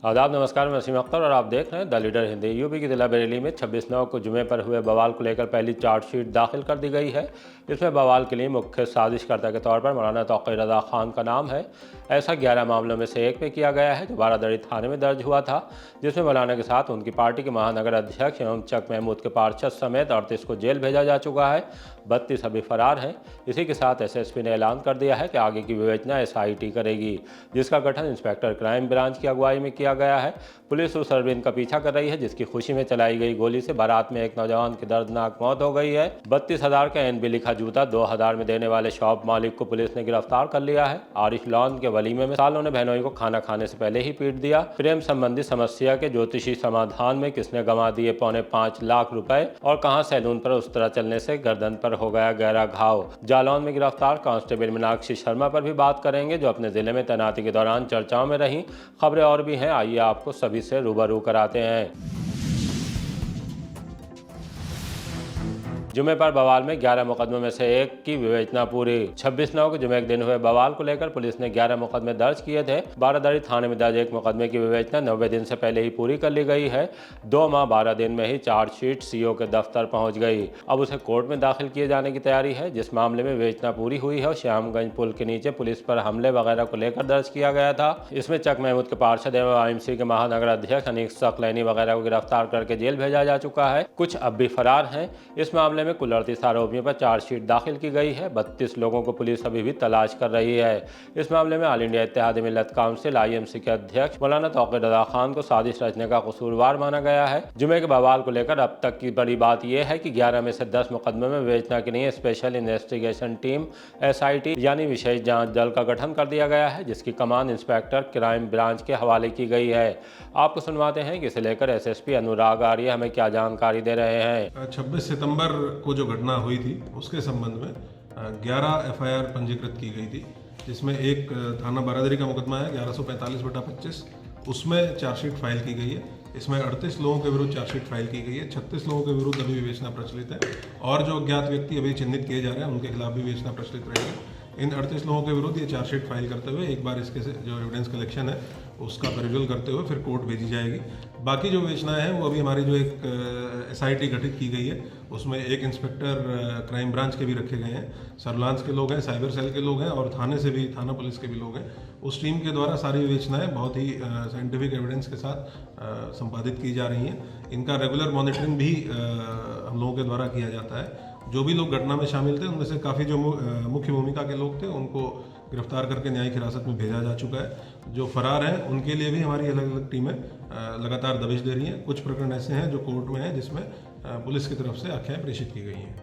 आदाब, नमस्कार। मैं वसीम अख्तर और आप देख रहे हैं द लीडर हिंदी। यूपी की जिला बरेली में 26 नवंबर को जुमे पर हुए बवाल को लेकर पहली चार्जशीट दाखिल कर दी गई है। इसमें बवाल के लिए मुख्य साजिशकर्ता के तौर पर मौलाना तौक़ीर रज़ा खान का नाम है। ऐसा 11 मामलों में से एक में किया गया है जो बारादरी थाने में दर्ज हुआ था, जिसमें मौलाना के साथ उनकी पार्टी के महानगर अध्यक्ष एवं चक महमूद के पार्षद समेत 38 को जेल भेजा जा चुका है। 32 अभी फरार हैं। इसी के साथ एसएसपी ने ऐलान कर दिया है कि आगे की विवेचना एसआईटी करेगी, जिसका गठन इंस्पेक्टर क्राइम ब्रांच की अगुवाई में किया गया है। पुलिस उस अरविंद का पीछा कर रही है जिसकी खुशी में चलाई गई गोली से बारात में एक नौजवान की दर्दनाक मौत हो गई है। 32,000 का एनबी लिखा जूता 2,000 में देने वाले शॉप मालिक को पुलिस ने गिरफ्तार कर लिया है। आरिश लॉन के वलीमे में सालों ने बहनोई को खाना खाने से पहले ही पीट दिया। प्रेम संबंधी समस्या के ज्योतिषी समाधान में किसने गंवा दिए 5.25 लाख रुपए और कहां सैलून पर उस तरह चलने से गर्दन पर हो गया गहरा घाव। जालौन में गिरफ्तार कांस्टेबल मीनाक्षी शर्मा पर भी बात करेंगे जो अपने जिले में तैनाती के दौरान चर्चाओं में रही। खबरें और भी हैं, आइए आपको सभी से रूबरू कराते हैं। जुमे पर बवाल में 11 मुकदमों में से एक की विवेचना पूरी। 26 नवंबर को जुमे के दिन हुए बवाल को लेकर पुलिस ने 11 मुकदमे दर्ज किए थे। बारादरी थाने में दर्ज एक मुकदमे की विवेचना 90 दिन से पहले ही पूरी कर ली गई है। 2 माह 12 दिन में ही चार्जशीट सीओ के दफ्तर पहुंच गई। अब उसे कोर्ट में दाखिल किए जाने की तैयारी है। जिस मामले में विवेचना पूरी हुई है और श्यामगंज पुल के नीचे पुलिस पर हमले वगैरह को लेकर दर्ज किया गया था। इसमें चक महमूद के पार्षद एवं आईएमसी के महानगर अध्यक्ष अनीक सकलैनी वगैरह को गिरफ्तार करके जेल भेजा जा चुका है। कुछ अब भी फरार हैं। इस मामले में कुल 38 आरोपियों पर चार्जशीट दाखिल की गई है। 32 लोगों को पुलिस अभी भी तलाश कर रही है। इस मामले में ऑल इंडिया इत्तेहाद मिल्लत काउंसिल आईएमसी के अध्यक्ष मौलाना तौक़ीर रज़ा खान को साजिश रचने का कसूरवार माना गया है। जुमे के बवाल को लेकर अब तक की बड़ी बात यह है कि 11 में से 10 मुकदमे में विवेचना के लिए स्पेशल इन्वेस्टिगेशन टीम एसआईटी यानी विशेष जांच दल का गठन कर दिया गया है, जिसकी कमान इंस्पेक्टर क्राइम ब्रांच के हवाले की गई है। आपको सुनवाते हैं कि इसे लेकर एसएसपी अनुराग आर्य हमें क्या जानकारी दे रहे हैं। 26 सितंबर को जो घटना हुई थी उसके संबंध में 11 एफआईआर पंजीकृत की गई थी, जिसमें एक थाना बारादरी का मुकदमा है 1145/25, उसमें चार्जशीट फाइल की गई है। इसमें 38 लोगों के विरुद्ध चार्जशीट फाइल की गई है। 36 लोगों के विरुद्ध अभी विवेचना प्रचलित है और जो अज्ञात व्यक्ति अभी चिन्हित किए जा रहे हैं उनके खिलाफ भी विवेचना प्रचलित रहेगी। इन 38 लोगों के विरुद्ध ये चार्जशीट फाइल करते हुए एक बार इसके जो एविडेंस कलेक्शन है उसका पेरिविजल करते हुए फिर कोर्ट भेजी जाएगी। बाकी जो विवेचनाएं हैं वो अभी हमारी जो एक एसआईटी गठित की गई है उसमें एक इंस्पेक्टर क्राइम ब्रांच के भी रखे गए हैं, सर्विलांस के लोग हैं, साइबर सेल के लोग हैं और थाने से भी थाना पुलिस के भी लोग हैं। उस टीम के द्वारा सारी विवेचनाएं बहुत ही साइंटिफिक एविडेंस के साथ संपादित की जा रही हैं। इनका रेगुलर मॉनिटरिंग भी हम लोगों के द्वारा किया जाता है। जो भी लोग घटना में शामिल थे उनमें से काफ़ी जो मुख्य भूमिका के लोग थे उनको गिरफ्तार करके न्यायिक हिरासत में भेजा जा चुका है। जो फरार हैं उनके लिए भी हमारी अलग अलग टीमें लगातार दबिश दे रही हैं। कुछ प्रकरण ऐसे हैं जो कोर्ट में हैं जिसमें पुलिस की तरफ से आख्याएं प्रेषित की गई हैं।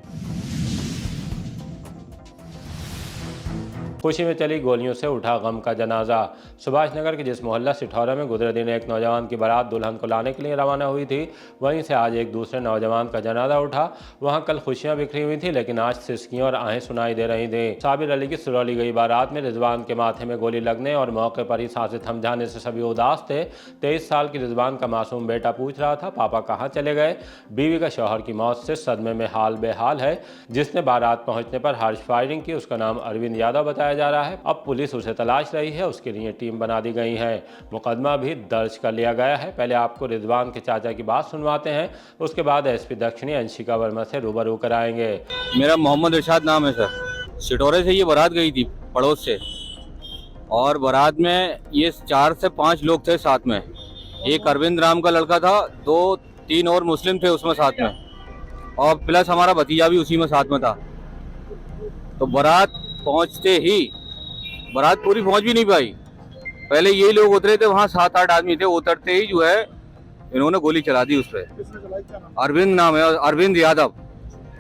खुशी में चली गोलियों से उठा गम का जनाजा। सुभाष नगर के जिस मोहल्ला सिठौरा में गुजरे दिन एक नौजवान की बारात दुल्हन को लाने के लिए रवाना हुई थी, वहीं से आज एक दूसरे नौजवान का जनाजा उठा। वहां कल खुशियां बिखरी हुई थी लेकिन आज सिसकियां और आहें सुनाई दे रही थी। साबिर अली की सुरौली गई बारात में रिजवान के माथे में गोली लगने और मौके पर ही सांसें थम जाने से सभी उदास थे। 23 साल की रिजवान का मासूम बेटा पूछ रहा था पापा कहाँ चले गए। बीवी का शौहर की मौत से सदमे में हाल बेहाल है। जिसने बारात पहुंचने पर हार्श फायरिंग की उसका नाम अरविंद यादव बताया जा रहा है। अब पुलिस उसे तलाश रही है, उसके लिए टीम बना दी गई है। मुकदमा भी दर्ज कर लिया गया है। पहले आपको रिजवान के चाचा की बात सुनवाते हैं, उसके बाद एसपी दक्षिणी अंशिका वर्मा से रूबरू कराएंगे। मेरा मोहम्मद इरशाद नाम है सर। सिटोरे से ये बारात गई थी पड़ोस से और बारात में ये 4 से 5 लोग थे साथ में। एक अरविंद राम का लड़का था, 2-3 और मुस्लिम थे उसमें साथ में और प्लस हमारा भतीजा भी उसी में साथ में था। तो बारात पहुंचते ही बारात पूरी पहुंच भी नहीं पाई। पहले यही लोग उतरे थे, वहाँ 7-8 आदमी थे। उतरते ही जो है इन्होंने गोली चला दी उस पर। अरविंद नाम है, अरविंद यादव।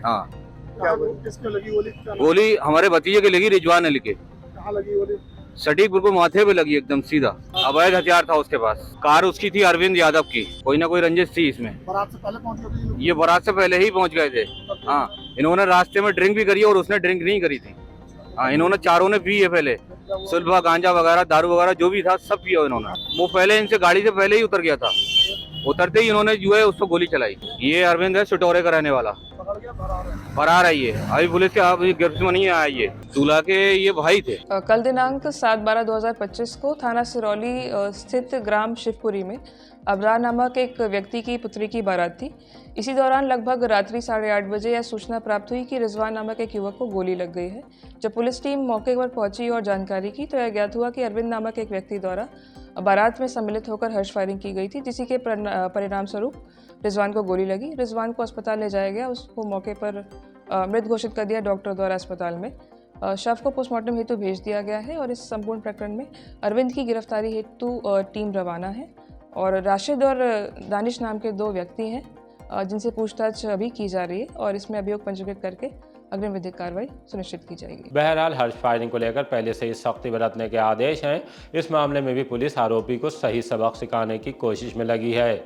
हाँ, किसके लगी गोली? गोली हमारे भतीजे के लगी, रिजवान अली के। कहाँ लगी गोली? सटीक बिल्कुल माथे पे लगी एकदम सीधा। अवैध हथियार था उसके पास। कार उसकी थी अरविंद यादव की। कोई ना कोई रंजिश थी इसमें। बारात से पहले पहुंच गए? ये बारात से पहले ही पहुंच गए थे। हाँ, इन्होंने रास्ते में ड्रिंक भी करी और उसने ड्रिंक नहीं करी थी। हाँ, इन्होंने चारों ने पी है पहले, सुलभा गांजा वगैरह दारू वगैरह जो भी था सब पिया इन्होंने। वो पहले इनसे गाड़ी से पहले ही उतर गया था। उतरते ही इन्होंने जो है उसको गोली चलाई। ये अरविंद है, सिटोरे का रहने वाला। पकड़ गया, फरार है ये, अभी पुलिस के अभी गिरफ्त में नहीं आया ये। दूल्हा के ये भाई थे। कल दिनांक 7/12/2025 को थाना सिरौली स्थित ग्राम शिवपुरी में अबरार नामक एक व्यक्ति की पुत्री की बारात थी। इसी दौरान लगभग रात्रि 8:30 बजे यह सूचना प्राप्त हुई कि रिजवान नामक एक युवक को गोली लग गई है। जब पुलिस टीम मौके पर पहुंची और जानकारी की तो यह ज्ञात हुआ कि अरविंद नामक एक व्यक्ति द्वारा बारात में सम्मिलित होकर हर्ष फायरिंग की गई थी, जिसी के परिणाम स्वरूप रिजवान को गोली लगी। रिजवान को अस्पताल ले जाया गया, उसको मौके पर मृत घोषित कर दिया डॉक्टर द्वारा अस्पताल में। शव को पोस्टमार्टम हेतु भेज दिया गया है और इस संपूर्ण प्रकरण में अरविंद की गिरफ्तारी हेतु टीम रवाना है और राशिद और दानिश नाम के 2 व्यक्ति हैं जिनसे पूछताछ अभी की जा रही है और इसमें अभियोग पंजीकृत करके अग्रिम विधिक कार्रवाई सुनिश्चित की जाएगी। बहरहाल हर्ष फायरिंग को लेकर पहले से ही सख्ती बरतने के आदेश हैं। इस मामले में भी पुलिस आरोपी को सही सबक सिखाने की कोशिश में लगी है।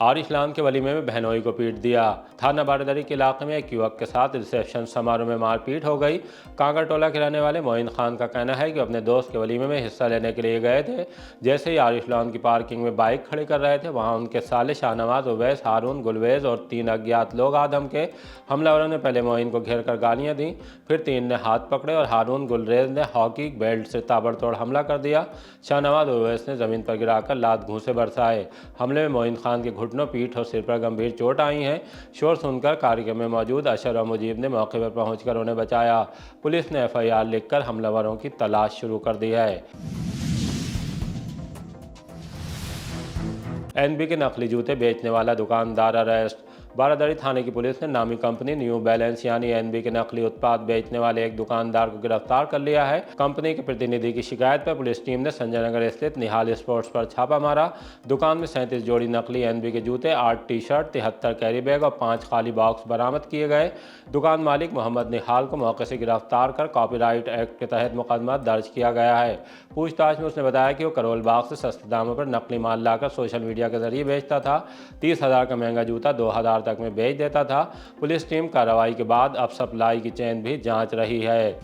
और इस्लाम के वलीमे में बहनोई को पीट दिया। थाना बारादरी के इलाके में एक युवक के साथ रिसेप्शन समारोह में मारपीट हो गई। कांगड़ टोला के रहने वाले मोइन खान का कहना है कि अपने दोस्त के वलीमे में हिस्सा लेने के लिए गए थे। जैसे ही आर इस्लाम की पार्किंग में बाइक खड़ी कर रहे थे, वहां उनके साले शाहनवाज, उवैस, हारून, गुलवेज और 3 अज्ञात लोग आदम के हमलावरों ने पहले मोइन को घेर कर गालियाँ दी, फिर 3 ने हाथ पकड़े और हारून गुलरेज ने हॉकी बेल्ट से ताबड़तोड़ हमला कर दिया। शाहनवाज और उवैस ने ज़मीन पर गिराकर लात घूंसे बरसाए। हमले में मोइन खान के घुटनों, पीठ और सिर पर गंभीर चोट आई हैं। शोर सुनकर कार्यक्रम में मौजूद अशर और मुजीब ने मौके पर पहुंचकर उन्हें बचाया। पुलिस ने FIR लिखकर हमलावरों की तलाश शुरू कर दी है। NB के नकली जूते बेचने वाला दुकानदार अरेस्ट। बारादरी थाने की पुलिस ने नामी कंपनी न्यू बैलेंस यानी NB के नकली उत्पाद बेचने वाले एक दुकानदार को गिरफ्तार कर लिया है। कंपनी के प्रतिनिधि की शिकायत पर पुलिस टीम ने संजय नगर स्थित निहाल स्पोर्ट्स पर छापा मारा। दुकान में 37 जोड़ी नकली NB के जूते, 8 टी-शर्ट, 73 कैरी बैग और 5 खाली बॉक्स बरामद किए गए। दुकान मालिक मोहम्मद निहाल को मौके से गिरफ्तार कर कॉपीराइट एक्ट के तहत मुकदमा दर्ज किया गया है। पूछताछ में उसने बताया कि वो करोल बाग से सस्ते दामों पर नकली माल लाकर सोशल मीडिया के जरिए बेचता था। 30,000 का महंगा जूता 2,000 तक में बेच देता था। पुलिस टीम कार्रवाई के बाद अब सप्लाई की चेन भी जांच रही है।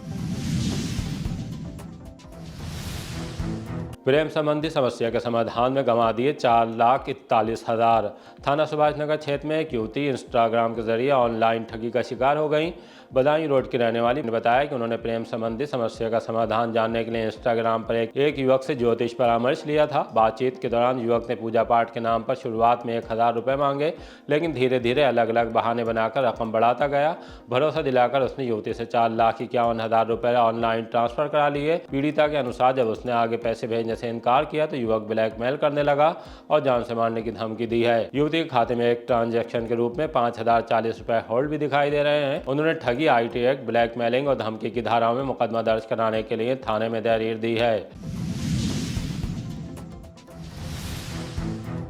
प्रेम संबंधी समस्या के समाधान में गंवा दिए 4,41,000। थाना सुभाष नगर क्षेत्र में एक युवती इंस्टाग्राम के जरिए ऑनलाइन ठगी का शिकार हो गई। बदायूं रोड की रहने वाली ने बताया कि उन्होंने प्रेम संबंधी समस्या का समाधान जानने के लिए इंस्टाग्राम पर एक युवक से ज्योतिष परामर्श लिया था। बातचीत के दौरान युवक ने पूजा पाठ के नाम पर शुरुआत में 1,000 रुपये मांगे, लेकिन धीरे धीरे अलग अलग बहाने बनाकर रकम बढ़ाता गया। भरोसा दिलाकर उसने युवती से 4,51,000 रुपये ऑनलाइन ट्रांसफर करा लिए। पीड़िता के अनुसार जब उसने आगे पैसे भेजने से इनकार किया तो युवक ब्लैकमेल करने लगा और जान से मारने की धमकी दी है। युवती के खाते में एक ट्रांजैक्शन के रूप में 5,040 रुपये होल्ड भी दिखाई दे रहे हैं। उन्होंने ठगी, IT एक्ट, ब्लैकमेलिंग और धमकी की धाराओं में मुकदमा दर्ज कराने के लिए थाने में तहरीर दी है।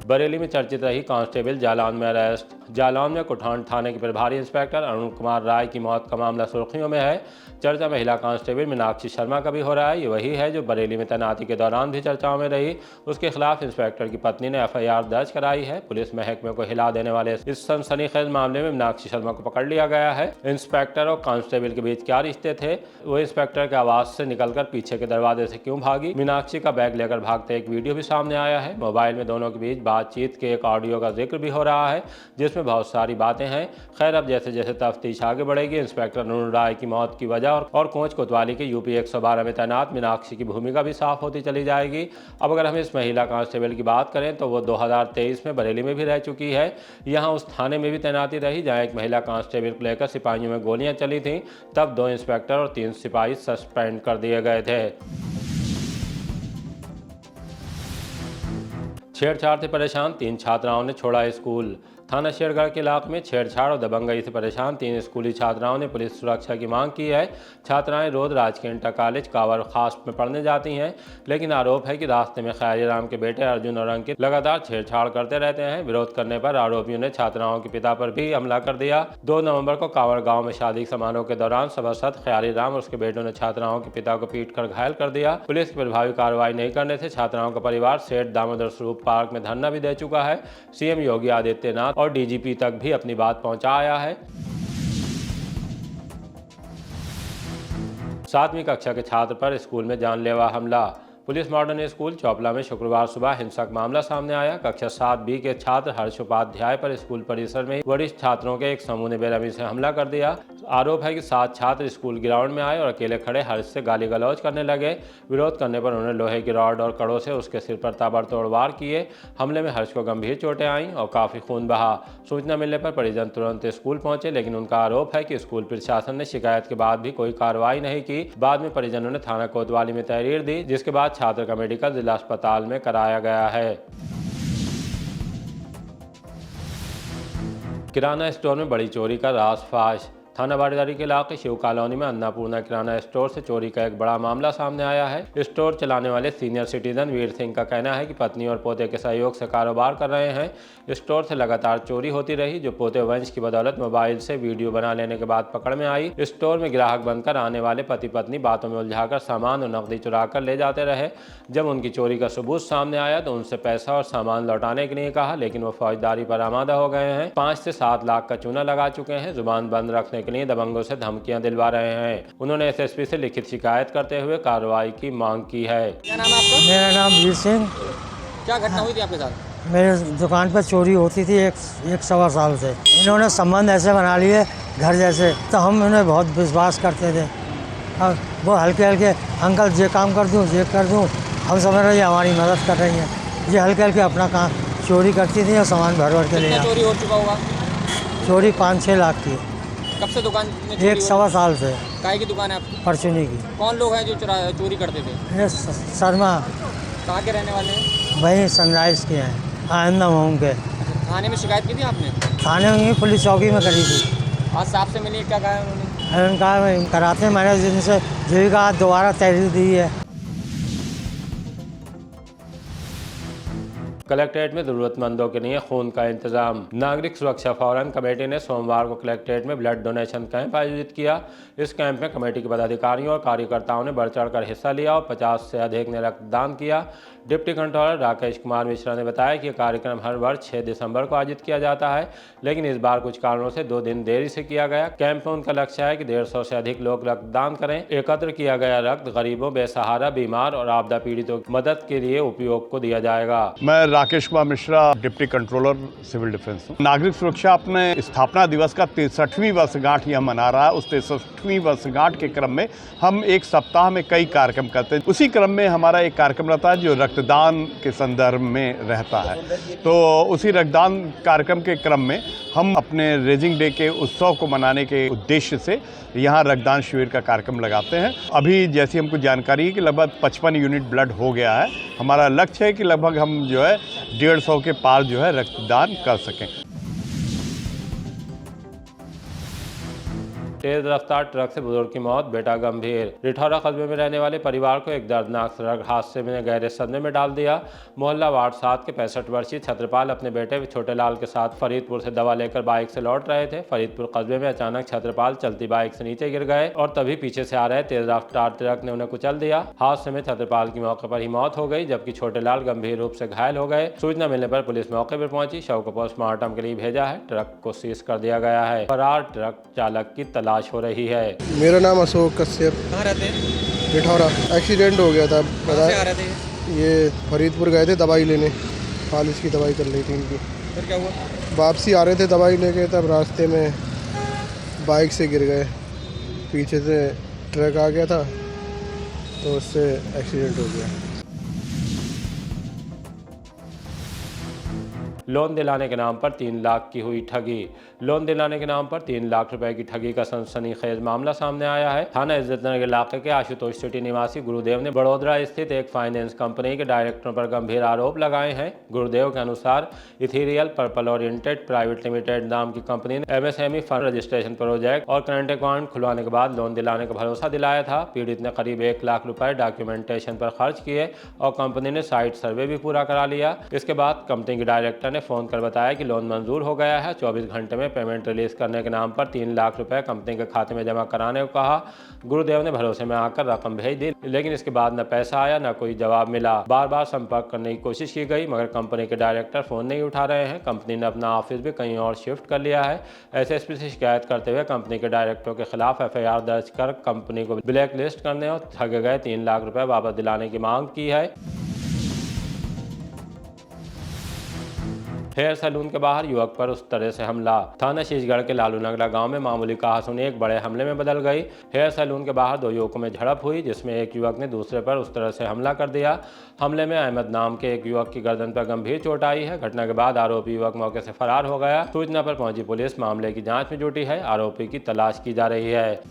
बरेली में चर्चित रही कांस्टेबल जालौन में अरेस्ट। जालौन में कुठान थाने के प्रभारी इंस्पेक्टर अरुण कुमार राय की मौत का मामला सुर्खियों में है। चर्चा महिला कांस्टेबल मीनाक्षी शर्मा का भी हो रहा है। ये वही है जो बरेली में तैनाती के दौरान भी चर्चाओं में रही। उसके खिलाफ इंस्पेक्टर की पत्नी ने FIR दर्ज कराई है। पुलिस महकमे को हिला देने वाले इस सनसनीखेज मामले में मीनाक्षी शर्मा को पकड़ लिया गया है। इंस्पेक्टर और कांस्टेबल के बीच क्या रिश्ते थे, वो इंस्पेक्टर के आवास से निकलकर पीछे के दरवाजे से क्यों भागी, मीनाक्षी का बैग लेकर भागते एक वीडियो भी सामने आया है। मोबाइल में दोनों के बीच बातचीत के एक ऑडियो का जिक्र भी हो रहा है जिसमें बहुत सारी बातें हैं। खैर, अब जैसे जैसे तफ्तीश आगे बढ़ेगी, इंस्पेक्टर अरुण राय की मौत की वजह और कोच कोतवाली के UP 112 में तैनात मीनाक्षी की भूमिका भी साफ होती चली जाएगी। अब अगर हम इस महिला कांस्टेबल की बात करें तो वो 2023 में बरेली में भी रह चुकी है। यहाँ उस थाने में भी तैनाती रही जहाँ एक महिला कांस्टेबल को लेकर सिपाहियों में गोलियां चली थीं। तब 2 इंस्पेक्टर और 3 सिपाही सस्पेंड कर दिए गए थे। छेड़छाड़ से परेशान 3 छात्राओं ने छोड़ा स्कूल। थाना शेरगढ़ के इलाके में छेड़छाड़ और दबंगई से परेशान 3 स्कूली छात्राओं ने पुलिस सुरक्षा की मांग की है। छात्राएं रोज राजकीय इंटर कॉलेज कावर खास में पढ़ने जाती हैं, लेकिन आरोप है कि रास्ते में खैरी राम के बेटे अर्जुन और अंकित लगातार छेड़छाड़ करते रहते हैं। विरोध करने पर आरोपियों ने छात्राओं के पिता पर भी हमला कर दिया। 2 नवंबर को कावर गांव में शादी समारोह के दौरान सभासद खैरी राम और उसके बेटों ने छात्राओं के पिता को पीट कर घायल कर दिया। पुलिस की प्रभावी कार्रवाई नहीं करने से छात्राओं का परिवार सेठ दामोदर स्वरूप पार्क में धरना भी दे चुका है। CM योगी आदित्यनाथ और DGP तक भी अपनी बात पहुंचाया है। 7वीं कक्षा के छात्र पर स्कूल में जानलेवा हमला। पुलिस मॉडर्न स्कूल चौपला में शुक्रवार सुबह हिंसक मामला सामने आया। कक्षा 7B के छात्र हर्ष उपाध्याय पर स्कूल परिसर में वरिष्ठ छात्रों के एक समूह ने बेरहमी से हमला कर दिया। आरोप है कि 7 छात्र स्कूल ग्राउंड में आए और अकेले खड़े हर्ष से गाली गलौज करने लगे। विरोध करने पर उन्होंने लोहे की रॉड और कड़ों से उसके सिर पर ताबड़तोड़ वार किए। हमले में हर्ष को गंभीर चोटें आईं और काफी खून बहा। सूचना मिलने पर परिजन तुरंत स्कूल पहुंचे, लेकिन उनका आरोप है कि स्कूल प्रशासन ने शिकायत के बाद भी कोई कार्रवाई नहीं की। बाद में परिजनों ने थाना कोतवाली में तहरीर दी, जिसके बाद छात्र का मेडिकल जिला अस्पताल में कराया गया है। किराना स्टोर में बड़ी चोरी का राज फाश। थाना बाड़ीदारी के इलाके शिव कॉलोनी में अन्नपूर्णा किराना स्टोर से चोरी का एक बड़ा मामला सामने आया है। स्टोर चलाने वाले सीनियर सिटीजन वीर सिंह का कहना है कि पत्नी और पोते के सहयोग से कारोबार कर रहे हैं। स्टोर से लगातार चोरी होती रही, जो पोते वंश की बदौलत मोबाइल से वीडियो बना लेने के बाद पकड़ में आई। स्टोर में ग्राहक बनकर आने वाले पति पत्नी बातों में उलझाकर सामान और नकदी चुरा कर ले जाते रहे। जब उनकी चोरी का सबूत सामने आया तो उनसे पैसा और सामान लौटाने के लिए कहा, लेकिन वो फौजदारी पर आमादा हो गए हैं। 5 से 7 लाख का चूना लगा चुके हैं। जुबान बंद रखने के लिए दबंगों से धमकियां दिलवा रहे हैं। उन्होंने एसएसपी से लिखित शिकायत करते हुए कार्रवाई की मांग की है। क्या नाम है आपका? मेरा नाम वीर सिंह। क्या घटना हुई थी आपके साथ? मेरे दुकान पर चोरी होती थी एक सवा साल से। इन्होंने संबंध ऐसे बना लिए घर जैसे, तो हम उन्हें बहुत विश्वास करते थे। अब वो हल्के हल्के अंकल ये काम कर दूँ ये कर दूँ, हम समझ रहे हमारी मदद कर रही हैं। ये हल्के हल्के अपना काम चोरी करती थी और सामान भर भर के ले कितना चोरी हो चुका होगा? चोरी 5-6 लाख की। कब से दुकान में चोरी एक सवा साल से। काय की दुकान है आपकी? परचूनी की। कौन लोग हैं जो चोरी करते थे? ये शर्मा, कहाँ के रहने वाले हैं? वही सनराइज के हैं, आनंद होम के। थाने में शिकायत की थी आपने? थाने में पुलिस चौकी में करी थी। आज साहब से मिली, क्या कहा उन्होंने? उन्होंने कहा कराते हैं, मैंने जिनसे जीविका दोबारा तहरीर दी है। कलेक्ट्रेट में जरूरतमंदों के लिए खून का इंतजाम। नागरिक सुरक्षा फोरम कमेटी ने सोमवार को कलेक्ट्रेट में ब्लड डोनेशन कैंप आयोजित किया। इस कैंप में कमेटी के पदाधिकारियों और कार्यकर्ताओं ने बढ़ चढ़कर हिस्सा लिया और 50 से अधिक ने रक्तदान किया। डिप्टी कंट्रोलर राकेश कुमार मिश्रा ने बताया कि यह कार्यक्रम हर वर्ष 6 दिसंबर को आयोजित किया जाता है, लेकिन इस बार कुछ कारणों से 2 दिन देरी से किया गया। कैंप में उनका लक्ष्य है कि 150 से अधिक लोग रक्तदान करें। एकत्र किया गया रक्त गरीबों, बेसहारा, बीमार और आपदा पीड़ितों की मदद के लिए उपयोग को दिया जाएगा। मैं Rakesh Kumar Mishra, deputy controller civil defence हूँ। नागरिक सुरक्षा अपने स्थापना दिवस का 63वीं वर्षगांठ यह मना रहा है। उस 63वीं वर्षगांठ के क्रम में हम एक सप्ताह में कई कार्यक्रम करते हैं। उसी क्रम में हमारा एक कार्यक्रम रहता है जो रक्तदान के संदर्भ में रहता है। तो उसी रक्तदान कार्यक्रम के क्रम में हम अपने रेजिंग डे के उत्सव को मनाने के उद्देश्य से यहाँ रक्तदान शिविर का कार्यक्रम लगाते हैं। अभी जैसी हमको जानकारी है कि लगभग 55 यूनिट ब्लड हो गया है। हमारा लक्ष्य है कि लगभग हम जो है 150 के पार जो है रक्तदान कर सकें। तेज रफ्तार ट्रक से बुजुर्ग की मौत, बेटा गंभीर। रिठौरा कस्बे में रहने वाले परिवार को एक दर्दनाक सड़क हादसे में गहरे सदमे में डाल दिया। मोहल्ला वार्ड 7 के 65 वर्षीय छत्रपाल अपने बेटे छोटे लाल के साथ फरीदपुर से दवा लेकर बाइक से लौट रहे थे। फरीदपुर कस्बे में अचानक छत्रपाल चलती बाइक से नीचे गिर गए और तभी पीछे से आ रहे तेज रफ्तार ट्रक ने उन्हें कुचल दिया। हादसे में छत्रपाल की मौके पर ही मौत हो गई, जबकि छोटे लाल गंभीर रूप से घायल हो गए। सूचना मिलने पर पुलिस मौके पर पहुंची, शव को पोस्टमार्टम के लिए भेजा है। ट्रक को सीज कर दिया गया है। फरार ट्रक चालक की तलाश हो रही है। मेरा नाम अशोक कश्यप। कहाँ रहते हैं? रिठौरा। एक्सीडेंट हो गया था। कहाँ से आ रहे थे? ये फरीदपुर गए थे दवाई लेने, फालिज की दवाई कर ली थी इनकी। फिर क्या हुआ? वापसी आ रहे थे दवाई लेके, तब रास्ते में बाइक से गिर गए। पीछे से ट्रक आ गया था तो उससे एक्सीडेंट हो गया। लोन दिलाने के नाम पर 3 लाख की हुई ठगी। लोन दिलाने के नाम पर 3 लाख रुपए की ठगी का सनसनीखेज मामला सामने आया है। थाना इज्जतनगर इलाके के आशुतोष सिटी निवासी गुरुदेव ने बड़ोदरा स्थित एक फाइनेंस कंपनी के डायरेक्टरों पर गंभीर आरोप लगाए हैं। गुरुदेव के अनुसार ethereal purple oriented private limited नाम की कंपनी ने MSME फंड रजिस्ट्रेशन प्रोजेक्ट और करंट अकाउंट खुलवाने के बाद लोन दिलाने का भरोसा दिलाया था। पीड़ित ने करीब 1 लाख रुपए डॉक्यूमेंटेशन पर खर्च किए और कंपनी ने साइट सर्वे भी पूरा करा लिया। इसके बाद कंपनी के डायरेक्टर ने ने फ़ोन कर बताया कि लोन मंजूर हो गया है। 24 घंटे में पेमेंट रिलीज़ करने के नाम पर 3 लाख रुपए कंपनी के खाते में जमा कराने को कहा। गुरुदेव ने भरोसे में आकर रकम भेज दी, लेकिन इसके बाद न पैसा आया न कोई जवाब मिला। बार बार संपर्क करने की कोशिश की गई मगर कंपनी के डायरेक्टर फ़ोन नहीं उठा रहे हैं। कंपनी ने अपना ऑफिस भी कहीं और शिफ्ट कर लिया है। एसएसपी से शिकायत करते हुए कंपनी के डायरेक्टरों के खिलाफ एफआईआर दर्ज कर कंपनी को ब्लैक लिस्ट करने और ठगे गए 3 लाख रुपए वापस दिलाने की मांग की है। हेयर सैलून के बाहर युवक पर उस तरह से हमला। थाना शीशगढ़ के लालू नगरा गांव में मामूली कहासुनी एक बड़े हमले में बदल गई। हेयर सैलून के बाहर 2 युवकों में झड़प हुई, जिसमें एक युवक ने दूसरे पर उस तरह से हमला कर दिया। हमले में अहमद नाम के एक युवक की गर्दन पर गंभीर चोट आई है। घटना के बाद आरोपी युवक मौके से फरार हो गया। सूचना पर पहुंची पुलिस मामले की जाँच में जुटी है। आरोपी की तलाश की जा रही है।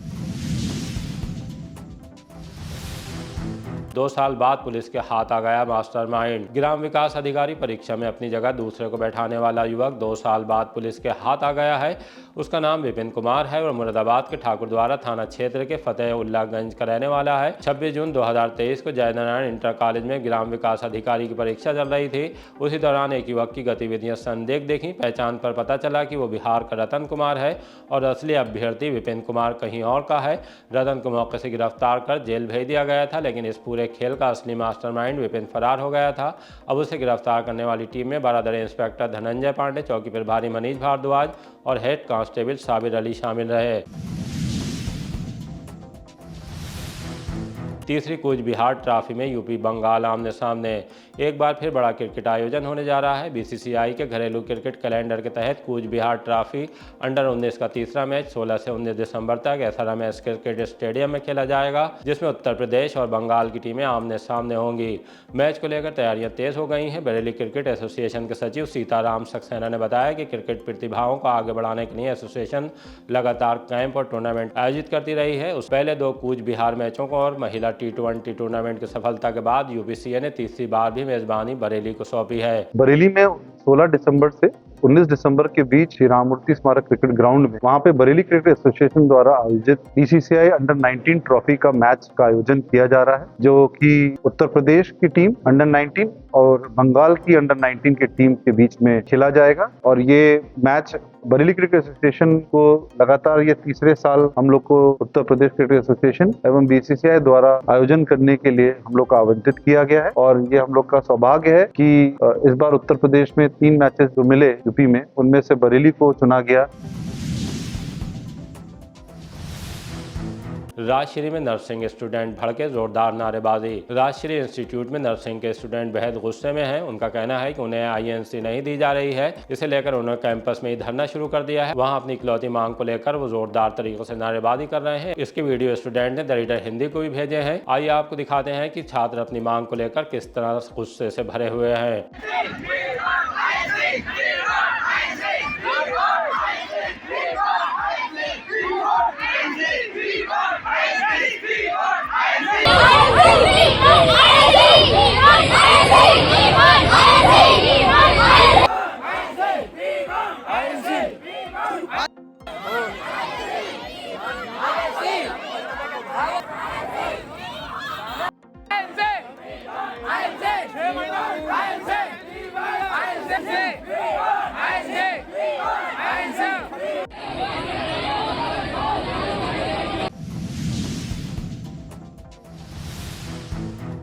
2 साल बाद पुलिस के हाथ आ गया मास्टरमाइंड। ग्राम विकास अधिकारी परीक्षा में अपनी जगह दूसरे को बैठाने वाला युवक 2 साल बाद पुलिस के हाथ आ गया है। उसका नाम विपिन कुमार है और मुरादाबाद के ठाकुरद्वारा थाना क्षेत्र के फतेहुल्लागंज का रहने वाला है। 26 जून 2023 को जयनारायण इंटर कॉलेज में ग्राम विकास अधिकारी की परीक्षा चल रही थी। उसी दौरान एक युवक की गतिविधियां संदिग्ध देखी। पहचान पर पता चला कि वो बिहार का रतन कुमार है और असली अभ्यर्थी विपिन कुमार कहीं और का है। रतन को मौके से गिरफ्तार कर जेल भेज दिया गया था, लेकिन इस पूरे खेल का असली मास्टरमाइंड विपिन फरार हो गया था। अब उसे गिरफ्तार करने वाली टीम में बारादरी इंस्पेक्टर धनंजय पांडे, चौकी प्रभारी मनीष भारद्वाज और हेड कांस्टेबल साबिर अली शामिल रहे। तीसरी कूच बिहार ट्रॉफी में यूपी बंगाल आमने सामने। एक बार फिर बड़ा क्रिकेट आयोजन होने जा रहा है। बीसीसीआई के घरेलू क्रिकेट कैलेंडर के तहत कूच बिहार ट्रॉफी अंडर 19 का तीसरा मैच 16 से 19 दिसंबर तक SRMS क्रिकेट स्टेडियम में खेला जाएगा, जिसमें उत्तर प्रदेश और बंगाल की टीमें आमने सामने होंगी। मैच को लेकर तैयारियां तेज हो गई हैं। बरेली क्रिकेट एसोसिएशन के सचिव सीताराम सक्सेना ने बताया कि क्रिकेट प्रतिभाओं को आगे बढ़ाने के लिए एसोसिएशन लगातार कैंप और टूर्नामेंट आयोजित करती रही है। उस पहले 2 कूच बिहार मैचों को और महिला T20 टूर्नामेंट की सफलता के बाद यूपीसीए ने तीसरी बार भी मेजबानी बरेली को सौंपी है। बरेली में 16 दिसंबर से 19 दिसंबर के बीच श्री राम मूर्ति स्मारक क्रिकेट ग्राउंड में वहां पे बरेली क्रिकेट एसोसिएशन द्वारा आयोजित बीसीसीआई अंडर 19 ट्रॉफी का मैच का आयोजन किया जा रहा है, जो कि उत्तर प्रदेश की टीम अंडर 19 और बंगाल की अंडर 19 की टीम के बीच में खेला जाएगा। और ये मैच बरेली क्रिकेट एसोसिएशन को लगातार ये तीसरे साल हम लोग को उत्तर प्रदेश क्रिकेट एसोसिएशन एवं बीसीसीआई द्वारा आयोजन करने के लिए हम लोग को आवंटित किया गया है। और ये हम लोग का सौभाग्य है कि इस बार उत्तर प्रदेश में 3 मैचेस जो मिले यूपी में, उनमें से बरेली को चुना गया। राजश्री में नर्सिंग स्टूडेंट भड़के, जोरदार नारेबाजी। राजश्री इंस्टीट्यूट में नर्सिंग के स्टूडेंट बेहद गुस्से में हैं। उनका कहना है कि उन्हें INC नहीं दी जा रही है। इसे लेकर उन्होंने कैंपस में ही धरना शुरू कर दिया है। वहां अपनी इकलौती मांग को लेकर वो जोरदार तरीकों से नारेबाजी कर रहे हैं। इसके वीडियो स्टूडेंट ने द रीडर हिंदी को भी भेजे हैं। आइए आपको दिखाते हैं कि छात्र अपनी मांग को लेकर किस तरह गुस्से से भरे हुए हैं।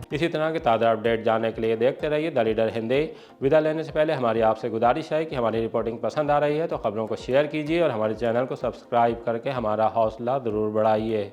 इसी तरह के ताज़ा अपडेट जानने के लिए देखते रहिए द रीडर हिंदी। विदा लेने से पहले हमारी आपसे गुजारिश है कि हमारी रिपोर्टिंग पसंद आ रही है तो खबरों को शेयर कीजिए और हमारे चैनल को सब्सक्राइब करके हमारा हौसला ज़रूर बढ़ाइए।